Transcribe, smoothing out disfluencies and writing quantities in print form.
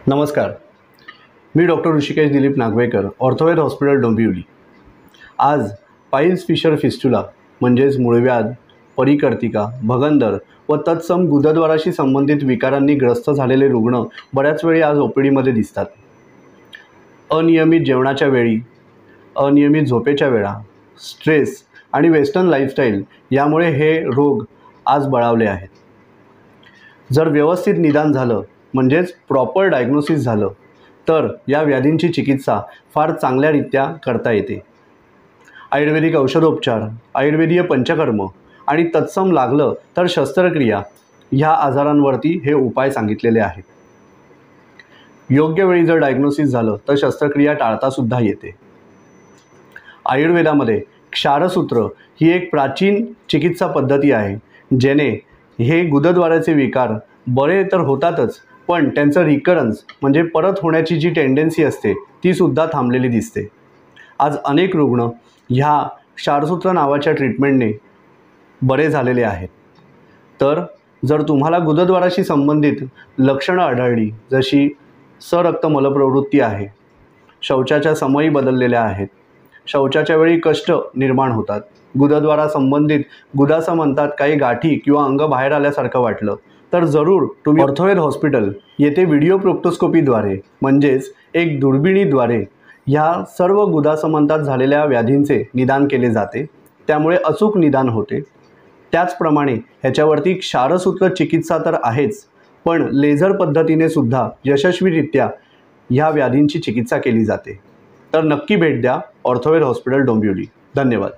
नमस्कार, मी doctor Rishikesh Dilip Nagwekar, ऑर्थोवेद hospital Dombivli. आज piles fissure fistula म्हणजेच मूळव्याध, परिकर्तिका, भगंदर व तत्सम गुदद्वाराशी संबंधित विकारांनी ग्रस्त झालेले रुग्ण बऱ्याच वेळी आज ओपीडीमध्ये दिसतात। अनियमित जेवणाच्या वेळी, अनियमित झोपेच्या वेळा, स्ट्रेस आणि वेस्टर्न लाईफस्टाईल यामुळे हे रोग आज बळावले आहेत। जर व्यवस्थित निदान झालं म्हणजेच प्रॉपर डायग्नोसिस झालं तर या व्याधींची चिकित्सा फार चांगल्यारीत्या करता येते। आयुर्वेदिक औषधोपचार, आयुर्वेदीय पंचकर्म आणि तत्सम लागलं तर शस्त्रक्रिया ह्या आजारांवरती हे उपाय सांगितलेले आहेत। योग्य वेळी जर डायग्नोसिस झालं तर शस्त्रक्रिया टाळता सुद्धा येते। आयुर्वेदामध्ये क्षारसूत्र ही एक प्राचीन चिकित्सा पद्धती आहे, जेने हे गुदद्वाराचे विकार बरे तर होतातच, पण त्यांचं रिकरन्स म्हणजे परत होण्याची जी टेंडन्सी असते ती सुद्धा थांबलेली दिसते। आज अनेक रुग्ण ह्या क्षारसूत्र नावाच्या ट्रीटमेंटने बरे झालेले आहेत। तर जर तुम्हाला गुदद्वाराशी संबंधित लक्षणं आढळली, जशी सरक्त मलप्रवृत्ती आहे, शौचाच्या समयी बदललेल्या आहेत, शौचाच्या वेळी कष्ट निर्माण होतात, गुदद्वारा संबंधित गुदासं म्हणतात काही गाठी किंवा अंग बाहेर आल्यासारखं वाटलं, तर जरूर तुम्ही ऑर्थोवेद हॉस्पिटल येथे व्हिडिओ प्रोक्टोस्कोपीद्वारे म्हणजेच एक दुर्बिणीद्वारे ह्या सर्व गुदासंबंधात झालेल्या व्याधींचे निदान केले जाते। त्यामुळे अचूक निदान होते। त्याचप्रमाणे ह्याच्यावरती क्षारसूत्र चिकित्सा तर आहेच, पण लेझर पद्धतीने सुद्धा यशस्वीरित्या ह्या व्याधींची चिकित्सा केली जाते। तर नक्की भेट द्या ऑर्थोवेद हॉस्पिटल डोंबिवली। धन्यवाद।